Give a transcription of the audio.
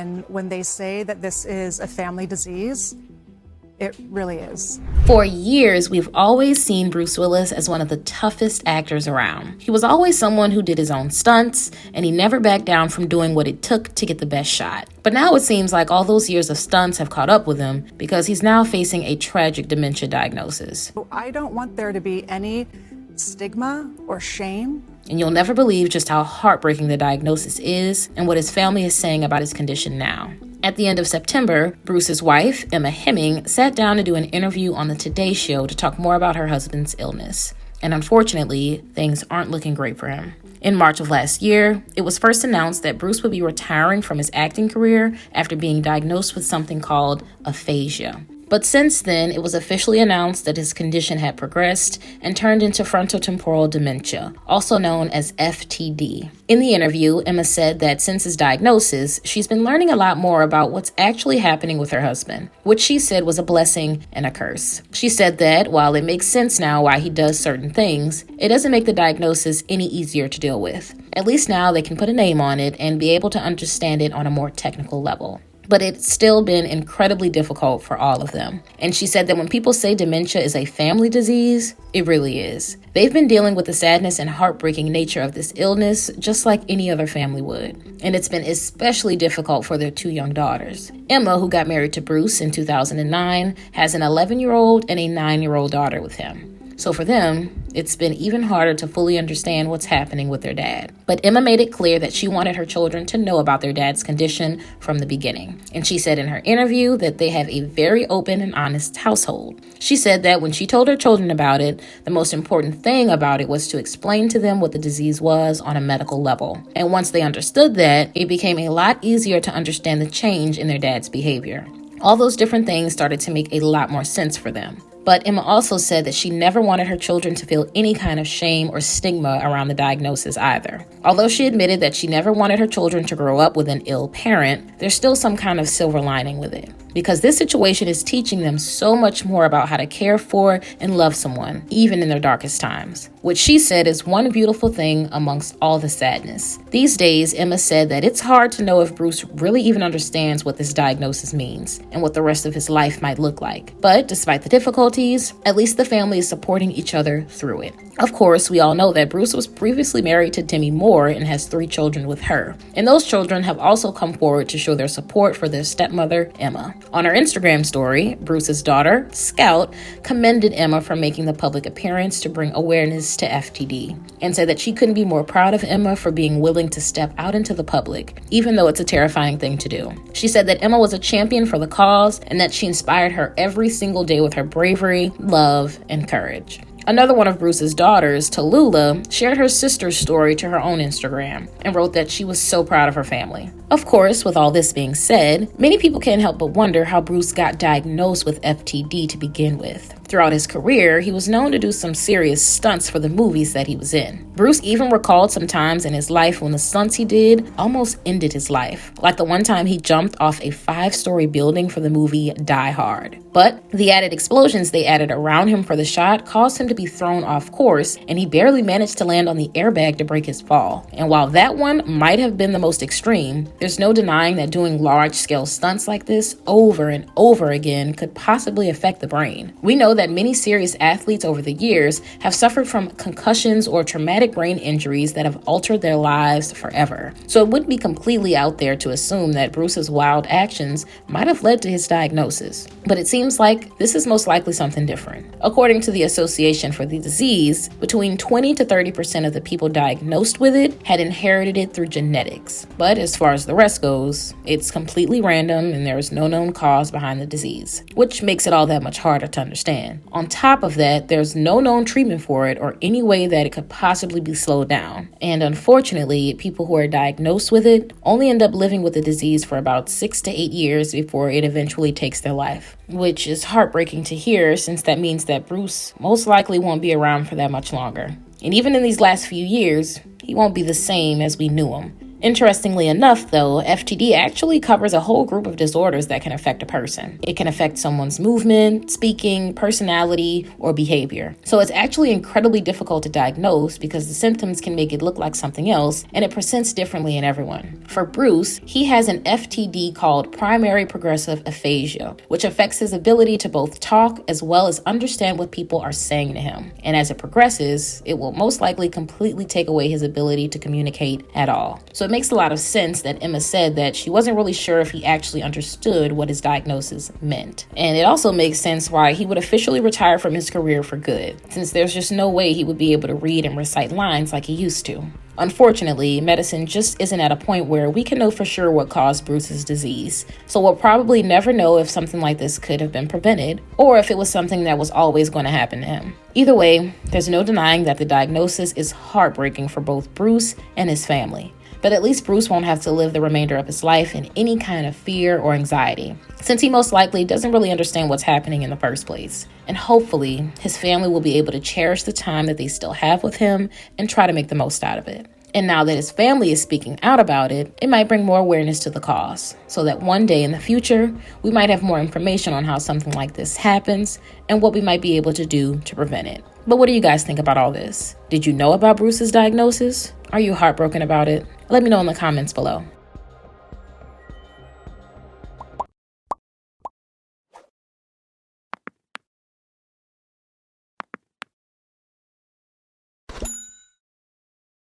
And when they say that this is a family disease, it really is. For years, we've always seen Bruce Willis as one of the toughest actors around. He was always someone who did his own stunts, and he never backed down from doing what it took to get the best shot. But now it seems like all those years of stunts have caught up with him because he's now facing a tragic dementia diagnosis. I don't want there to be any stigma or shame. And you'll never believe just how heartbreaking the diagnosis is and what his family is saying about his condition now. At the end of September, Bruce's wife, Emma Hemming, sat down to do an interview on the Today Show to talk more about her husband's illness. And unfortunately, things aren't looking great for him. In March of last year, it was first announced that Bruce would be retiring from his acting career after being diagnosed with something called aphasia. But since then, it was officially announced that his condition had progressed and turned into frontotemporal dementia, also known as FTD. In the interview, Emma said that since his diagnosis, she's been learning a lot more about what's actually happening with her husband, which she said was a blessing and a curse. She said that while it makes sense now why he does certain things, it doesn't make the diagnosis any easier to deal with. At least now they can put a name on it and be able to understand it on a more technical level. But it's still been incredibly difficult for all of them. And she said that when people say dementia is a family disease, it really is. They've been dealing with the sadness and heartbreaking nature of this illness just like any other family would. And it's been especially difficult for their two young daughters. Emma, who got married to Bruce in 2009, has an 11-year-old and a 9-year-old daughter with him. So for them, it's been even harder to fully understand what's happening with their dad. But Emma made it clear that she wanted her children to know about their dad's condition from the beginning. And she said in her interview that they have a very open and honest household. She said that when she told her children about it, the most important thing about it was to explain to them what the disease was on a medical level. And once they understood that, it became a lot easier to understand the change in their dad's behavior. All those different things started to make a lot more sense for them. But Emma also said that she never wanted her children to feel any kind of shame or stigma around the diagnosis either. Although she admitted that she never wanted her children to grow up with an ill parent, there's still some kind of silver lining with it. Because this situation is teaching them so much more about how to care for and love someone, even in their darkest times. Which she said is one beautiful thing amongst all the sadness. These days, Emma said that it's hard to know if Bruce really even understands what this diagnosis means and what the rest of his life might look like. But despite the difficulties, at least the family is supporting each other through it. Of course, we all know that Bruce was previously married to Demi Moore and has 3 children with her. And those children have also come forward to show their support for their stepmother, Emma. On her Instagram story, Bruce's daughter, Scout, commended Emma for making the public appearance to bring awareness to FTD and said that she couldn't be more proud of Emma for being willing to step out into the public, even though it's a terrifying thing to do. She said that Emma was a champion for the cause and that she inspired her every single day with her bravery, love, and courage. Another one of Bruce's daughters, Tallulah, shared her sister's story to her own Instagram and wrote that she was so proud of her family. Of course, with all this being said, many people can't help but wonder how Bruce got diagnosed with FTD to begin with. Throughout his career, he was known to do some serious stunts for the movies that he was in. Bruce even recalled some times in his life when the stunts he did almost ended his life, like the one time he jumped off a 5-story building for the movie Die Hard. But the added explosions they added around him for the shot caused him to be thrown off course, and he barely managed to land on the airbag to break his fall. And while that one might have been the most extreme, there's no denying that doing large-scale stunts like this over and over again could possibly affect the brain. We know that many serious athletes over the years have suffered from concussions or traumatic brain injuries that have altered their lives forever. So it wouldn't be completely out there to assume that Bruce's wild actions might have led to his diagnosis. But it seems like this is most likely something different. According to the Association for the Disease, between 20 to 30% of the people diagnosed with it had inherited it through genetics. But as far as the rest goes, it's completely random and there is no known cause behind the disease, which makes it all that much harder to understand. On top of that, there's no known treatment for it or any way that it could possibly be slowed down. And unfortunately, people who are diagnosed with it only end up living with the disease for about 6 to 8 years before it eventually takes their life, which is heartbreaking to hear since that means that Bruce most likely won't be around for that much longer. And even in these last few years, he won't be the same as we knew him. Interestingly enough, though, FTD actually covers a whole group of disorders that can affect a person. It can affect someone's movement, speaking, personality, or behavior. So it's actually incredibly difficult to diagnose because the symptoms can make it look like something else, and it presents differently in everyone. For Bruce, he has an FTD called primary progressive aphasia, which affects his ability to both talk as well as understand what people are saying to him. And as it progresses, it will most likely completely take away his ability to communicate at all. So it makes a lot of sense that Emma said that she wasn't really sure if he actually understood what his diagnosis meant. And it also makes sense why he would officially retire from his career for good, since there's just no way he would be able to read and recite lines like he used to. Unfortunately, medicine just isn't at a point where we can know for sure what caused Bruce's disease. So we'll probably never know if something like this could have been prevented or if it was something that was always going to happen to him. Either way, there's no denying that the diagnosis is heartbreaking for both Bruce and his family. But at least Bruce won't have to live the remainder of his life in any kind of fear or anxiety, since he most likely doesn't really understand what's happening in the first place. And hopefully, his family will be able to cherish the time that they still have with him and try to make the most out of it. And now that his family is speaking out about it, it might bring more awareness to the cause, so that one day in the future, we might have more information on how something like this happens and what we might be able to do to prevent it. But what do you guys think about all this? Did you know about Bruce's diagnosis? Are you heartbroken about it? Let me know in the comments below.